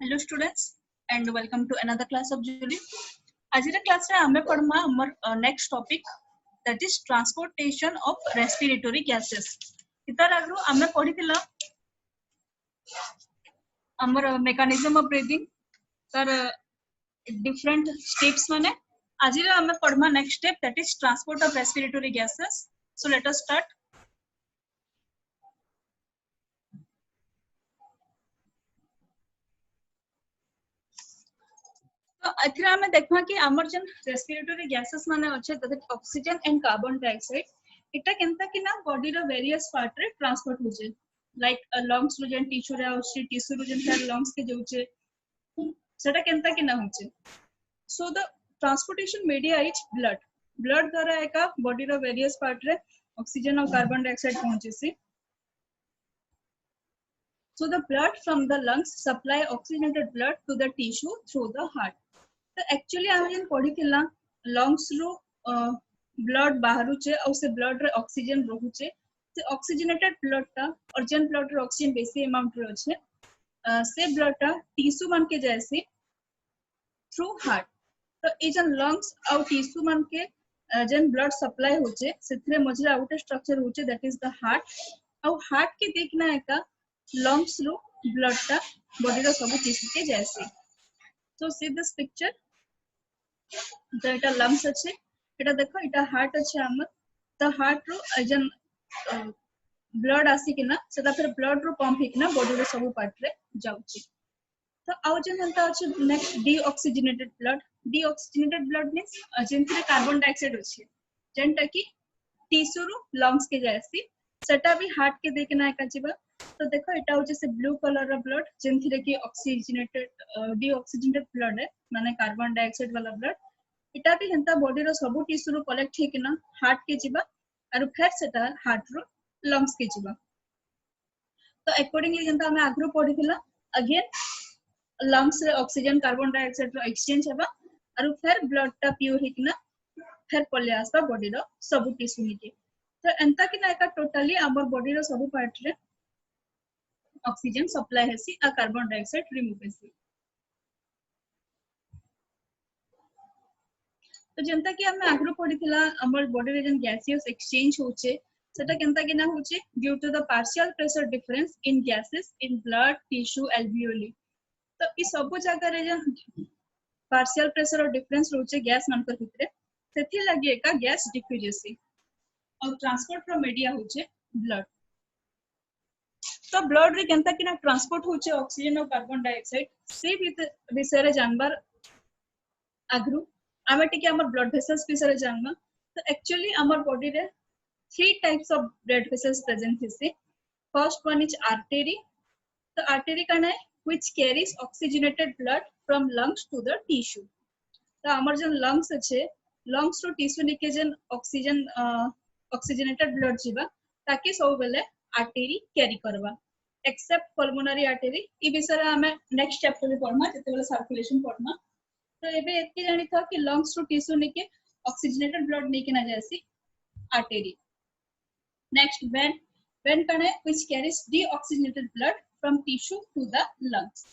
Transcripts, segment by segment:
Hello students and welcome to another class of Julie. आज class रे हमें पढ़मा हमर next topic that is transportation of respiratory gases. इतर आगु हमें पढ़िथिला हमर mechanism of breathing तर different steps माने आज हमें पढ़मा next step that is transport of respiratory gases. So let us start. तो एथरा हमें देखमा कि हमर जन रेस्पिरेटरी गैसेस माने अच्छे तथे ऑक्सीजन एंड कार्बन डाइऑक्साइड इटा केनता कि ना बॉडी रो वेरियस पार्ट रे ट्रांसपोर्ट होजे लाइक लंग्स रो जन टिश्यू रे आउची टिश्यू रो जन तार लंग्स के जोचे सेटा केनता कि ना होचे so the transportation media is blood द्वारा एका बॉडी रो वेरियस पार्ट रे ऑक्सीजन और कार्बन डाइऑक्साइड पहुंचेसी. So the blood from the lungs supply oxygenated blood to the tissue through the heart. तो एक्चुअली हम जन पढ़िथिला लंग्स रो ब्लड बाहरुचे और से ब्लड रे ऑक्सीजन रहुचे से ऑक्सीजनेटेड ब्लड ता और जन ब्लड रे ऑक्सीजन बेसी अमाउंट रे अछि से ब्लड ता टिश्यू मान के जैसे थ्रू हार्ट. तो ए जन लंग्स और टिश्यू मान के जन ब्लड सप्लाई होचे सेथरे मझे आउट स्ट्रक्चर होचे दैट इज द हार्ट और हार्ट के देखना एका लंग्स रो ब्लड ता बॉडी रो सब टिश्यू के जैसे. So see this picture. तो एटा लंग्स अच्छे एटा देखो एटा हार्ट अच्छे हमर तो हार्ट रो जन ब्लड आसी कि ना सेटा फिर ब्लड रो पंप हे कि ना बॉडी रो सब पार्ट रे जाउची. तो आउ जन हंता अच्छे नेक्स्ट डीऑक्सीजनेटेड ब्लड मींस जेंथरे कार्बन डाइऑक्साइड अछि जेंटा कि टिश्यू रो लंग्स के जैसी सेटा भी हार्ट के देखना एका जीवा. तो देखो एटा होचे से ब्लू कलर रो ब्लड जेंथरे कि ऑक्सीजनेटेड डीऑक्सीजनेटेड ब्लड है माने कार्बन डाइऑक्साइड वाला ब्लड इटा भी हंता बॉडी रो सब टिश्यू रो कलेक्ट हे कि ना हार्ट के जीवा और फिर सेटा हार्ट रो लंग्स के जीवा. तो अकॉर्डिंगली जंता हमें आग्रो पढ़िथिला अगेन लंग्स रे ऑक्सीजन कार्बन डाइऑक्साइड रो एक्सचेंज हेबा और फिर ब्लड ता प्योर हे कि ना फिर पले आसबा बॉडी रो सब टिश्यू निके. तो एंता कि ना एका टोटली हमर बॉडी रो सब पार्ट रे ऑक्सीजन सप्लाई हेसी आ कार्बन डाइऑक्साइड रिमूव हेसी. तो जनता कि हमें आग्रो पढ़िथिला हमर बॉडी रे जन गैसियस एक्सचेंज होचे सेटा केनता कि ना होचे due to the partial pressure difference in gases in blood tissue alveoli. तो ई सब जगह रे जन पार्शियल प्रेशर और डिफरेंस होचे गैस मान कर भितरे सेथि लागि एका गैस डिफ्यूजेसी और ट्रांसपोर्ट फ्रॉम मीडिया होचे ब्लड. तो ब्लड रे केनता कि ना ट्रांसपोर्ट होचे ऑक्सीजन और कार्बन डाइऑक्साइड से विषय रे जानबार आग्रो आमे टिके हमर ब्लड वेसल्स विषय रे जानबा. तो एक्चुअली हमर बॉडी रे three types of blood vessels present हिसे. First one is artery. तो आर्टरी कने which carries oxygenated blood from lungs to the tissue. तो हमर जन लंग्स अच्छे लंग्स टू टिश्यू निके जन ऑक्सीजन ऑक्सीजनेटेड ब्लड जीवा ताकि सब बेले आर्टरी कैरी करबा एक्सेप्ट पल्मोनरी आर्टरी. ई विषय रे हमें नेक्स्ट चैप्टर में पढ़मा जते बेले सर्कुलेशन पढ़मा. तो एबे एतके जानि था कि लंग्स टू टिश्यू निके ऑक्सीजनेटेड ब्लड निके ना जैसी आर्टरी. नेक्स्ट वेन कने which carries deoxygenated blood from tissue to the lungs.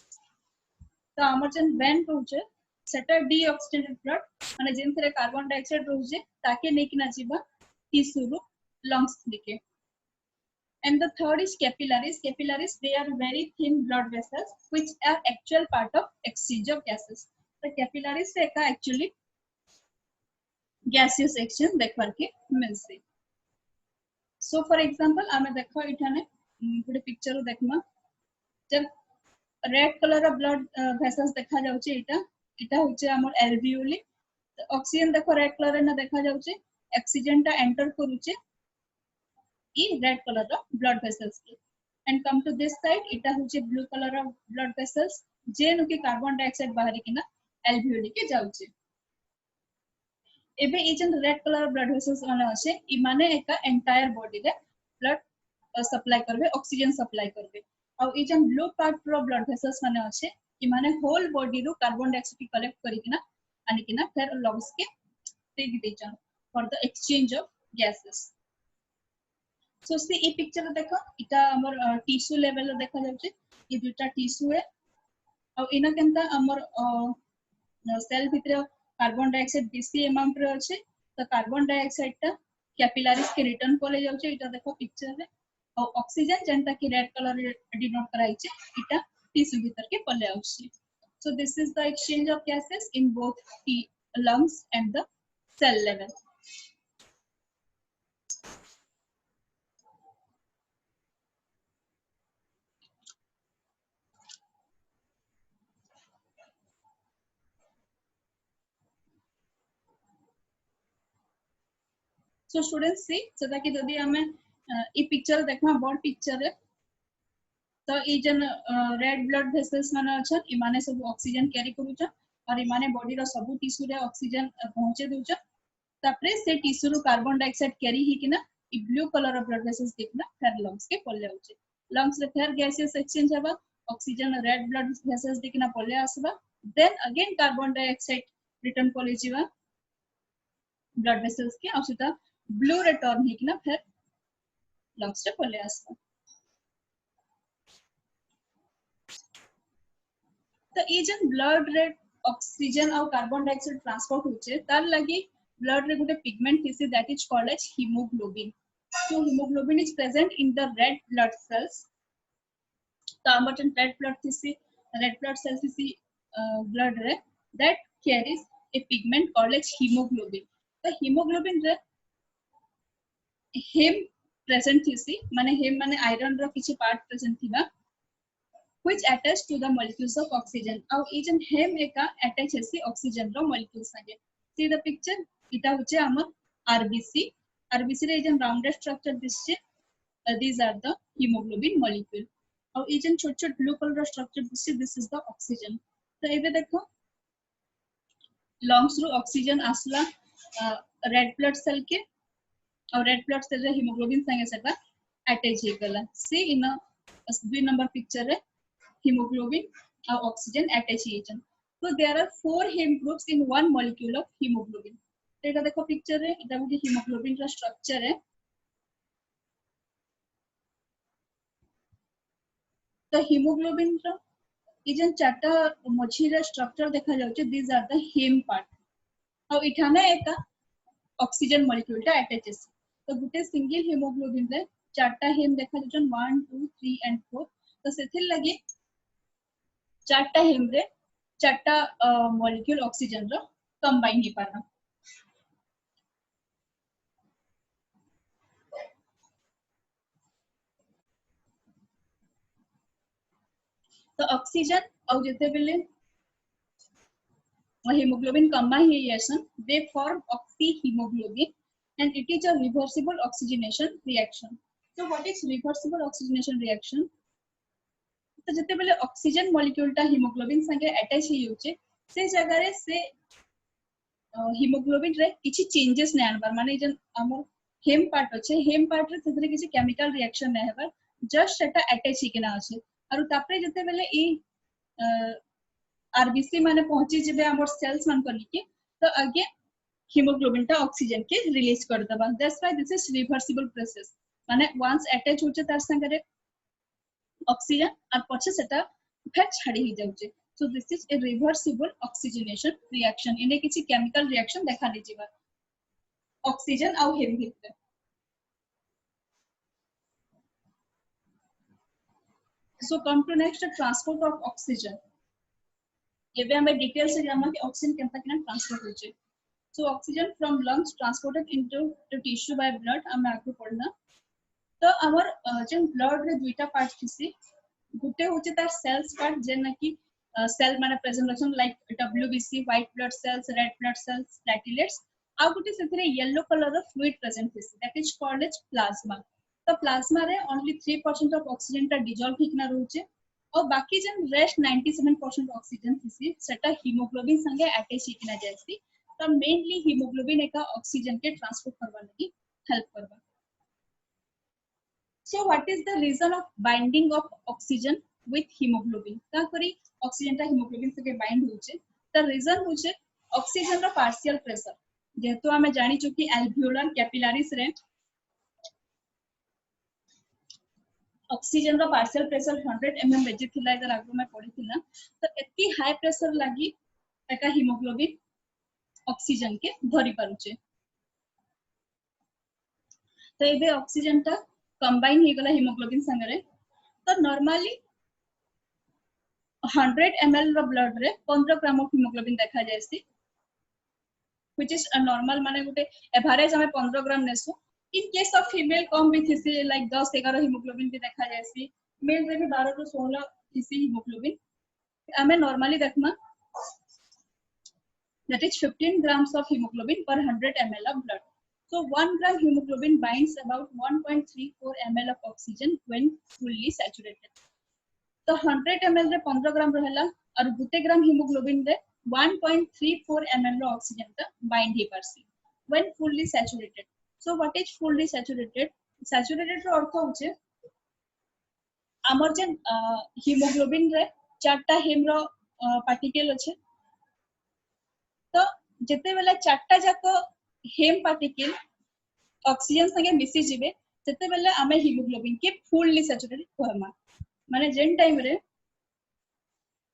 तो हमर जन वेन रहउचे सेटा डीऑक्सीजनेटेड ब्लड माने जेनथरे कार्बन डाइऑक्साइड रहउचे ताके नेकी ना जीवा टिश्यू रो लंग्स निके. And the third is capillaries. Capillaries, they are very thin blood vessels which are actual part of exchange of gases. The capillaries से का actually gaseous exchange देखवार के मिलसे. So for example, आमे देखो इठाने पूरे पिक्चर रो देखमा जब red colour of blood vessels देखा जाउचे इटा होचे हमर एल्वियोली. ऑक्सीजन देखो रेड कलर ना देखा जाउचे ऑक्सीजन ता एंटर करूचे ई red colour of blood vessels के. And come to this side इटा होचे blue colour of blood vessels जेन के कार्बन डाइऑक्साइड बाहर के ना एल्वियोली के जाउचे. एबे ई जन रेड कलर ब्लड वेसल्स माने अछि ई माने एका एंटायर बॉडी रे ब्लड सप्लाई करबे ऑक्सीजन सप्लाई करबे. और ई जन ब्लू पार्ट रो ब्लड वेसल्स माने अछि ई माने होल बॉडी रो कार्बन डाइऑक्साइड कलेक्ट करिकिना आनि किना फिर लंग्स के टेक देचन for the exchange of gases. So see ई पिक्चर देखो इटा हमर टिश्यू लेवल देखा जाउचे. ई दुटा टिश्यू है आ इना केनता हमर सेल भितर कार्बन डाइऑक्साइड बेसी अमाउंट रे अछि तो कार्बन डाइऑक्साइड ता कैपिलरीज के रिटर्न पले जाउचे इटा देखो पिक्चर रे और ऑक्सीजन जेंटा कि रेड कलर रे डिनोट कराइचे इटा टिश्यू भीतर के पले आउची so this is the exchange of gases in both the lungs and the cell level. So students see so that जदि हमें ई पिक्चर देखना बड़ पिक्चर है तो ये जन रेड ब्लड वेसल्स माने अच्छा इमाने सब ऑक्सीजन कैरी करूचा और इमाने बॉडी रो सब टिश्यू रे ऑक्सीजन पहुंचे दूचा तापरे से टिश्यू रो कार्बन डाइऑक्साइड कैरी ही किना ई blue colour of blood vessels देखना फिर लंग्स के पल्ले आउचे लंग्स रे फिर गैसेस एक्सचेंज हबा ऑक्सीजन रेड ब्लड वेसल्स देखना पल्ले आसबा then again carbon dioxide return पल्ले जीवा ब्लड वेसल्स के और सीधा ब्लू रिटर्न ही किना फिर लंग्स रे पल्ले आसबा तो ये जन ब्लड रे ऑक्सीजन और कार्बन डाइऑक्साइड ट्रांसपोर्ट होचे तार लगी ब्लड रे गुटे पिगमेंट थिसी that is called as haemoglobin so hemoglobin is present in the red blood cells तो हमर जन red blood cells थिसी blood रे that carries a pigment called as hemoglobin तो hemoglobin रे hem present थिसी माने hem माने आयरन रो किछि पार्ट प्रेजेंट थिबा which attach to the molecules of oxygen और ये जन hem एका attach है oxygen रो molecules संगे see the picture इटा होचे हमर rbc रे जन rounded structure दिसचे these are the hemoglobin molecule और ये जन छोट छोट blue color structure दिसचे this is the oxygen तो एबे देखो lungs रो oxygen आसला red blood cell के और red blood cell रे hemoglobin संगे सका attach हे गला see in a 2 number picture रे hemoglobin or oxygen attachation. So there are 4 hem groups in one molecule of hemoglobin. तो देखो पिक्चर है इटा गुटे hemoglobin का स्ट्रक्चर है तो hemoglobin रो ये जन चारटा मझी रे स्ट्रक्चर देखा जाउचे these are the hem part और इठाने एका ऑक्सीजन मॉलिक्यूल टा अटैचेस तो गुटे सिंगल hemoglobin रे चारटा hem देखा जाउचन 1 2 3 and 4 तो सेथिल लगे चारटा हेम रे चारटा मॉलिक्यूल ऑक्सीजन रो कंबाइन ही पाना तो ऑक्सीजन और जते बेले hemoglobin combine reaction they form oxyhemoglobin and it is a reversible oxygenation reaction so what is reversible oxygenation reaction तो जते बेले ऑक्सीजन मॉलिक्यूल टा हीमोग्लोबिन संगे अटैच ही होचे से जगह रे से हीमोग्लोबिन रे किछि चेंजेस नै आनबार माने जन हमर हेम पार्ट अछि हेम पार्ट रे सेतरे किछि केमिकल रिएक्शन नै हेबार जस्ट सेटा अटैच ही केना अछि और तापरे जते बेले ई आरबीसी माने पहुंची जेबे हमर सेल्स मान करली के तो आगे हीमोग्लोबिन टा ऑक्सीजन के रिलीज कर दबा that's why this is reversible process माने वंस अटैच होचे तार संगे रे ऑक्सीजन और पछे सेटा फिर छाड़ी ही जाउचे so this is a reversible oxygenation reaction इने किछि केमिकल रिएक्शन देखा नै जेबा ऑक्सीजन और हेम भितर so come to next transport of oxygen एबे हमें डिटेल से जानना कि ऑक्सीजन केनता केना ट्रांसपोर्ट होचे so oxygen from lungs transported into the tissue by blood हमें आगे पढ़ना तो हमर जन ब्लड रे दुईटा पार्ट थिसी गुटे होचे तार सेल्स पार्ट जेना कि सेल माने presentation like WBC white blood cells red blood cells platelets आ गुटे सेथरे yellow colour of fluid present थिसी that is called as plasma तो प्लाज्मा रे ओनली 3% ऑफ ऑक्सीजन टा डिसॉल्व हिकना रहउचे और बाकी जन रेस्ट 97% ऑक्सीजन थिसी सेटा हीमोग्लोबिन संगे अटैच हिकना जायसी तो मेनली हीमोग्लोबिन एका ऑक्सीजन के ट्रांसपोर्ट करबा लगी हेल्प करबा So what is the reason of binding of oxygen with hemoglobin? का करी oxygen टा hemoglobin से bind होचे the reason होचे oxygen रो partial pressure जेहेतु हमें जानी चुकी alveolar capillaries रे ऑक्सीजन रो पार्शियल प्रेशर 100 mm एजी थिला इधर आगु में पड़ी थिला तो एती हाई प्रेशर लागी एका हीमोग्लोबिन ऑक्सीजन के धरि पारुचे तो एबे ऑक्सीजन ता कंबाइन हे गला हीमोग्लोबिन संगरे तो नॉर्मली 100 ml रो ब्लड रे 15 ग्राम ऑफ हीमोग्लोबिन देखा जायसी which is a normal माने गुटे एवरेज हमें 15 ग्राम नेसु इन केस ऑफ फीमेल कम भी थिसी लाइक 10 11 हीमोग्लोबिन भी देखा जायसी मेल रे भी 12 टू 16 थिसी हीमोग्लोबिन हमें normally देखमा that is 15 grams of hemoglobin per 100 ml of blood so 1 gram hemoglobin binds about 1.34 ml of oxygen when fully saturated तो 100 ml रे 15 ग्राम रहला और 1 ग्राम हीमोग्लोबिन रे 1.34 ml रो ऑक्सीजन का बाइंड हे परसी when fully saturated so what is fully saturated saturated रो अर्थ होचे हमर जे हीमोग्लोबिन रे चारटा हेम रो पार्टिकल अछि तो जेते बेला चारटा जाको हेम पार्टिकल ऑक्सीजन संगे मिसी जिवे सेते बेला हमें हीमोग्लोबिन के फुल्ली सैचुरेटेड कहमा माने जेन टाइम रे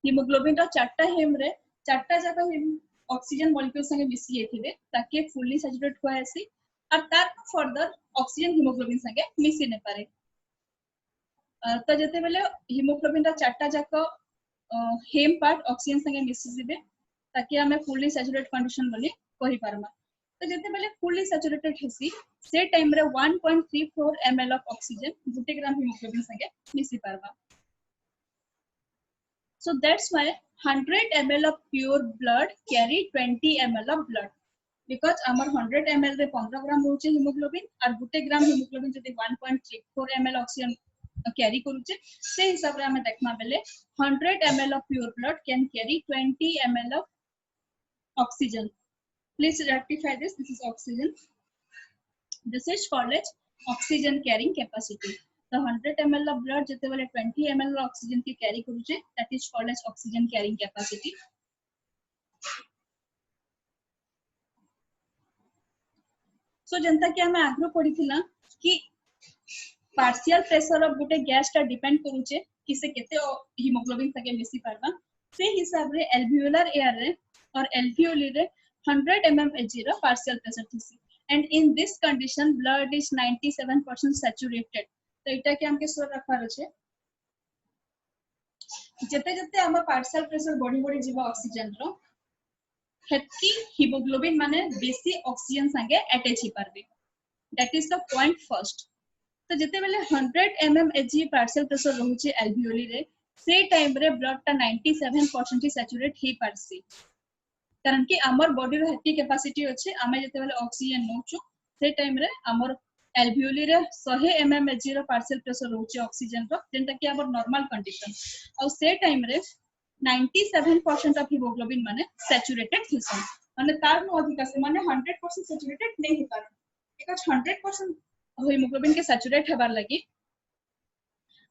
हीमोग्लोबिन रो चारटा हेम रे चारटा जाको हेम ऑक्सीजन मॉलिक्यूल संगे मिसी जेथिबे ताके फुल्ली सैचुरेटेड कहैसी और तार फर्दर ऑक्सीजन हीमोग्लोबिन संगे मिसी ने पारे तो जेते बेले हीमोग्लोबिन रो चारटा जाको हेम पार्ट ऑक्सीजन संगे मिसी जिवे ताकि हमें फुल्ली सैचुरेटेड कंडीशन बोली कहि पारमा तो जेते बेले फुल्ली सैचुरेटेड हेसी से टाइम रे 1.34 ml of oxygen 1 gram haemoglobin संगे मिसी पारबा so that's why 100 ml of pure blood carry 20 ml of blood because ଆମର 100 ml रे 15 ग्राम होचे हीमोग्लोबिन और 1 ग्राम हीमोग्लोबिन जदी 1.34 ml ऑक्सीजन कैरी करूचे से हिसाब रे हमें देखमा बेले 100 ml of pure blood can carry 20 ml of oxygen please rectify this is oxygen this is called as oxygen carrying capacity the 100 ml of blood जते बेले 20 ml ऑक्सीजन के कैरी करूचे that is called as oxygen carrying capacity so जनता कि हमें आग्रह पड़ीथिला कि partial pressure of Gute gas ता depend करूचे कि से केते हीमोग्लोबिन सके मिसी पारबा से हिसाब रे एल्वियोलर एयर रे और एल्वियोली रे 100 mmHg रो पार्शियल प्रेशर थिसी and in this condition blood is 97% saturated तो इटा के हमके स्वर रखार अछि जते जते हम पार्शियल प्रेशर बॉडी बॉडी जीवा ऑक्सीजन रो हेती हीमोग्लोबिन माने बेसी ऑक्सीजन संगे अटैच ही परबे that is the point first तो जते बेले 100 mmHg पार्शियल प्रेशर रहउचे एल्वियोली रे से टाइम रे ब्लड ता 97% ही सैचुरेट ही परसी कारण कि हमर बॉडी रो हेती कैपेसिटी अछि हमें जते बेले ऑक्सीजन नोचु से टाइम रे हमर एल्वियोली रे 100 mmHg रो पार्शियल प्रेशर रहउचे ऑक्सीजन रो जेंटा कि हमर नॉर्मल कंडीशन और से टाइम रे 97% ऑफ हीमोग्लोबिन माने सैचुरेटेड थिसन माने तार नो अधिक से माने 100% सैचुरेटेड नहीं हे पारे बिकॉज़ 100% हीमोग्लोबिन के सैचुरेट हेबार लागि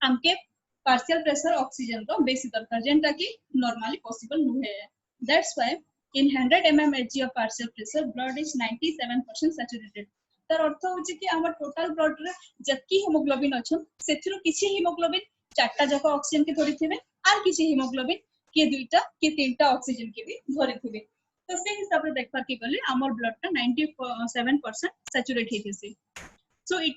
हमके पार्शियल प्रेशर ऑक्सीजन रो बेसी दरकार जेंटा कि नॉर्मली पॉसिबल नुहे that's why in 100 mmHg of partial pressure blood is 97% saturated तर अर्थ होची कि हमर टोटल ब्लड रे जत्की हीमोग्लोबिन अछन सेथिरो किछि हीमोग्लोबिन चारटा जको ऑक्सीजन के धरिथिबे आर किछि हीमोग्लोबिन के दुईटा के तीनटा ऑक्सीजन के भी धरिथिबे तो से हिसाब रे देखबा कि गले हमर ब्लड ता 97% saturate हेतिसी so it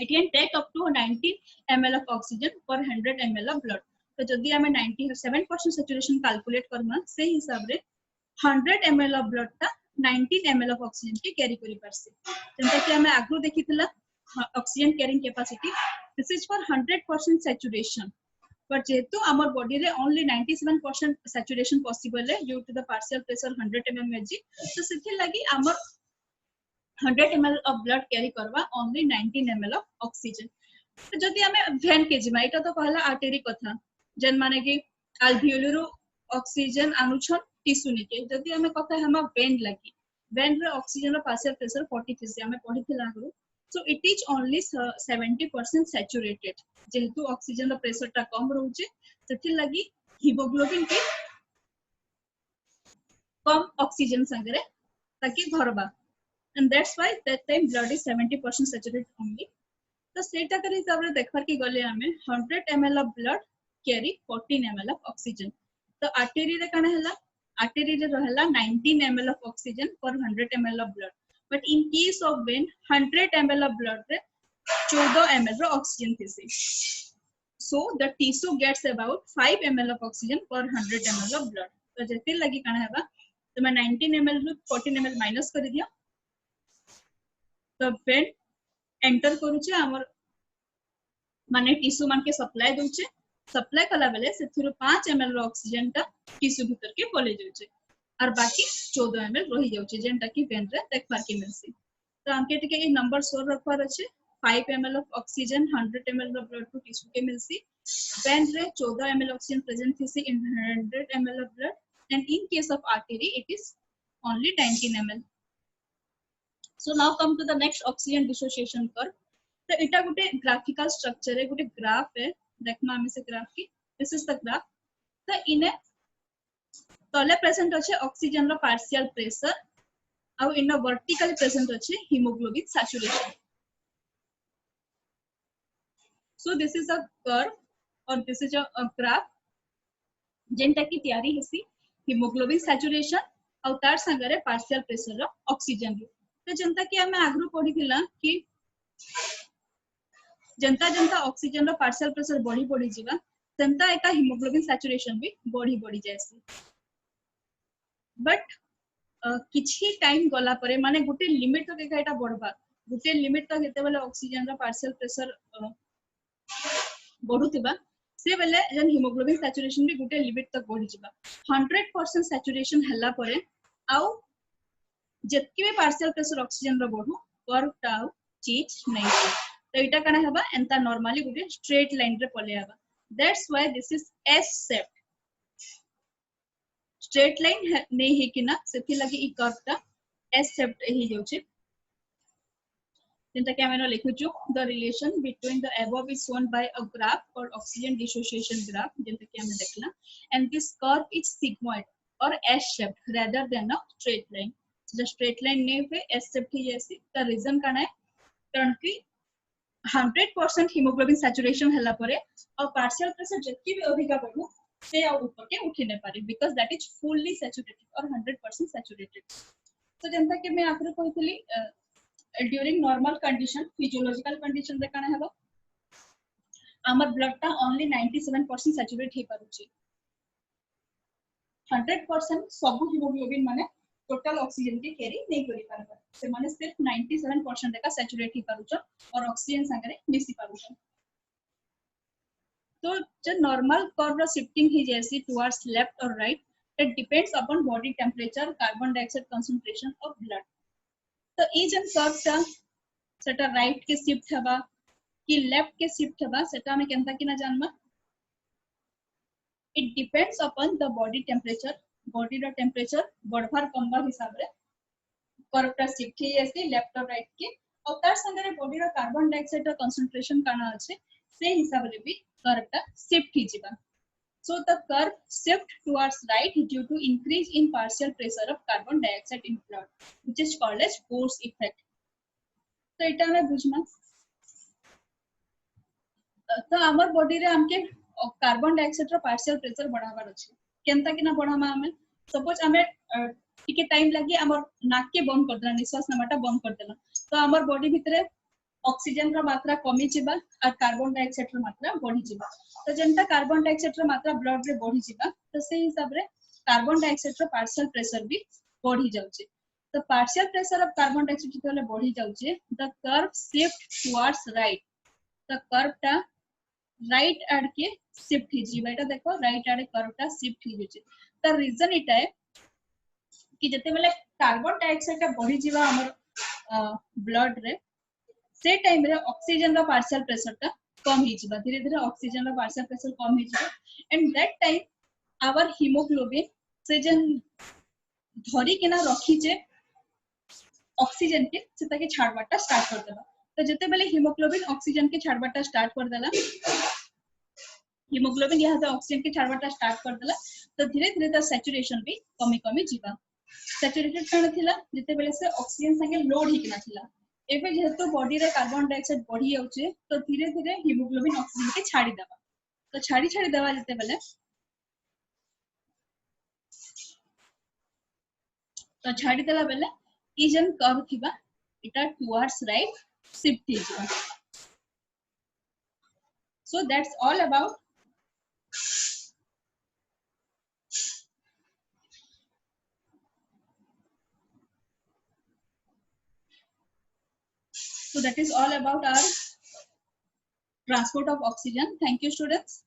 can take up to 90 ml of oxygen per 100 ml of blood तो जदी हमें 97% सैचुरेशन कैलकुलेट करना से हिसाब रे 100 ml ऑफ ब्लड ता 19 ml ऑफ ऑक्सीजन के कैरी करि परसे जेंता कि हमें आगु देखितला oxygen carrying capacity this is for 100% saturation but जेतु हमर बॉडी रे ओनली 97% सैचुरेशन पॉसिबल है due to the partial pressure 100 mmHg तो सेथे लागि हमर 100 ml ऑफ ब्लड कैरी करवा ओनली 19 ml ऑफ ऑक्सीजन तो जदी हमें वेन के जिमा एटा तो कहला आर्टरी कथा जेन माने कि एल्वियोली रो ऑक्सीजन अनुछन टिश्यू निके जदी हमें कथा हम वेन लागि वेन रे ऑक्सीजन रो पार्शियल प्रेशर 40 थिसी हमें पढिथिला आगु so it is only 70% saturated जेहेतु ऑक्सीजन रो प्रेशर ता कम रहउचे सेति लागि हीमोग्लोबिन के कम ऑक्सीजन संगरे ताकि भरबा and that's why that time blood is 70% saturated only तो सेटा कर हिसाब रे देखबार के गले हमें 100 ml of blood carry 14 ml of oxygen तो आर्टरी रे काना हला आर्टरी रे रहला 19 ml ऑफ ऑक्सीजन पर 100 ml of blood but in case of vein 100 ml of blood रे 14 ml रो ऑक्सीजन थिसी so the tissue gets about 5 ml of oxygen per 100 ml of blood तो जति लगी काना हेबा तो मैं 19 ml रु 14 ml माइनस कर दिया तो वेन एंटर करूचे हमर माने टिश्यू मान के सप्लाई दोचे सप्लाई कला बेले सेथिरो 5 ml रो ऑक्सीजन टा टिश्यू भीतर के पले जाउचे और बाकी 14 ml रही जाउचे जेंटा की वेन रे देखबार के मिलसी तो हमके टिके ए नंबर 16 रखवार अछि 5 ml of oxygen 100 ml of blood to tissue के मिलसी वेन रे 14 ml oxygen present थिसी in 100 ml of blood and in case of artery it is only 19 ml so now come to the next oxygen dissociation curve तो इटा गुटे graphical structure है गुटे graph है देखमा हमें से graph की this is the graph तो इने तले प्रेजेंट अछि ऑक्सीजन रो पार्शियल प्रेशर और इन वर्टिकली प्रेजेंट अछि haemoglobin saturation so this is a curve or this is a graph जेंटा की तैयारी हेसी हीमोग्लोबिन सैचुरेशन और तार संगरे पार्शियल प्रेशर रो ऑक्सीजन रो तो जनता की हमें आगु पढिथिला कि जनता जनता ऑक्सीजन रो पार्शियल प्रेशर बढ़ी बढ़ी जीवा जनता एका हीमोग्लोबिन सैचुरेशन भी बढ़ी बढ़ी जायसी बट किछि टाइम गला परे माने गुटे लिमिट तक एका एटा बढ़बा गुटे लिमिट तक हेते बेले ऑक्सीजन रो पार्शियल प्रेशर बढ़ुतिबा से बेले जन हीमोग्लोबिन सैचुरेशन भी गुटे लिमिट तक बढ़ी जिबा 100% सैचुरेशन हल्ला परे आउ जत्की भी पार्शियल प्रेशर ऑक्सीजन रो बढ़ु कर्व टाउ चेंज नहीं हो तो एटा कना हबा एंता नॉर्मली गुटे स्ट्रेट लाइन रे पले आबा that's why this is S shaped straight line नहीं है कि ना सेथि लगी ई कर्व टा एस शेप्ड ही जाउची जेंटा के हमें लिखुछु the relation between the above is shown by a graph और ऑक्सीजन डिसोसिएशन ग्राफ जेंटा के हमें देखला and this curve is sigmoid और S shaped rather than a straight line the straight line ने पे एस शेप्ड ही जैसी द रीजन काना है कारण कि 100% हीमोग्लोबिन सैचुरेशन हला परे और पार्शियल प्रेशर जत्की भी अधिका बढ़ु से आ ऊपर के उठी न पारे because that is fully saturated और 100% सैचुरेटेड तो जेंता के मैं आखिर कहतली during normal condition physiological condition रे काना हेबो हमर ब्लड ता only 97% सैचुरेट हे पारुची 100% सब हीमोग्लोबिन माने टोटल ऑक्सीजन के कैरी नहीं करि पारबा से माने सिर्फ 97% का सैचुरेट हे पारुछ और ऑक्सीजन संगरे मिसी पारुछ तो जो नॉर्मल कर्व शिफ्टिंग ही जैसी टुवर्ड्स लेफ्ट और right it depends upon body temperature carbon dioxide concentration of blood तो ई जन कर्व ता सेटा राइट के शिफ्ट हबा कि लेफ्ट के शिफ्ट हबा सेटा हमें केनता कि ना जानबा it depends upon the body रो टेंपरेचर बढ़भार कमबा हिसाब रे कर्व ता शिफ्ट ही ऐसे लेफ्ट और राइट के और तार संगे बॉडी रो कार्बन डाइऑक्साइड रो कंसंट्रेशन काना अछि से हिसाब रे भी कर्व ता शिफ्ट ही जिबा so the curve shift towards right due to increase in partial pressure of carbon dioxide in blood which is called as Bohr's effect तो एटा में बुझना तो हमर बॉडी रे हमके कार्बन डाइऑक्साइड रो पार्शियल प्रेशर बढ़ावार अछि केनता कि ना बढ़ामा हमें सपोज हमें टिके टाइम लागि हमर नाक के बंद कर देला निश्वास नमाटा बंद कर देला तो हमर बॉडी भितरे ऑक्सीजन रो मात्रा कमी जिबा और कार्बन डाइऑक्साइड रो मात्रा बढ़ी जिबा तो जेंटा कार्बन डाइऑक्साइड रो मात्रा ब्लड रे बढ़ी जिबा तो से हिसाब रे कार्बन डाइऑक्साइड रो पार्शियल प्रेशर भी बढ़ी जाउचे तो partial pressure of carbon dioxide जेतले बढ़ी जाउचे the curve shift towards right the curve टा राइट एड के शिफ्ट ही जिबा एटा देखो राइट एड कर्व टा शिफ्ट ही जाउचे तो रीजन एटा है कि जते बेले कार्बन डाइऑक्साइड टा बढ़ी जिबा हमर ब्लड रे से टाइम रे ऑक्सीजन रो पार्शियल प्रेशर ता कम ही जिबा धीरे धीरे ऑक्सीजन रो पार्शियल प्रेशर कम ही जिबा and that time our haemoglobin से जन धरी केना रखी जे ऑक्सीजन के सेता के छाड़बाटा स्टार्ट कर देला तो जते बेले हीमोग्लोबिन ऑक्सीजन के छाड़बाटा स्टार्ट कर देला हीमोग्लोबिन यहां से ऑक्सीजन के छाड़बाटा स्टार्ट कर देला तो धीरे धीरे ता सैचुरेशन भी कमी कमी जिबा सैचुरेटेड कण थिला जते बेले से ऑक्सीजन संगे लोड ही केना थिला एबे जेहेतु बॉडी रे कार्बन डाइऑक्साइड बढ़ी जाउचे तो धीरे धीरे हीमोग्लोबिन ऑक्सीजन के छाड़ी देबा तो छाड़ी देबा जते बेले तो छाड़ी देला बेले ई जन कर्व थिबा इटा टुवर्ड्स राइट शिफ्ट हो जाबा so that's all about so that is all about our transport of oxygen. Thank you, students.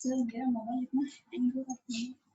Sir मेरा मोबाइल इतना हैंग हो रहा है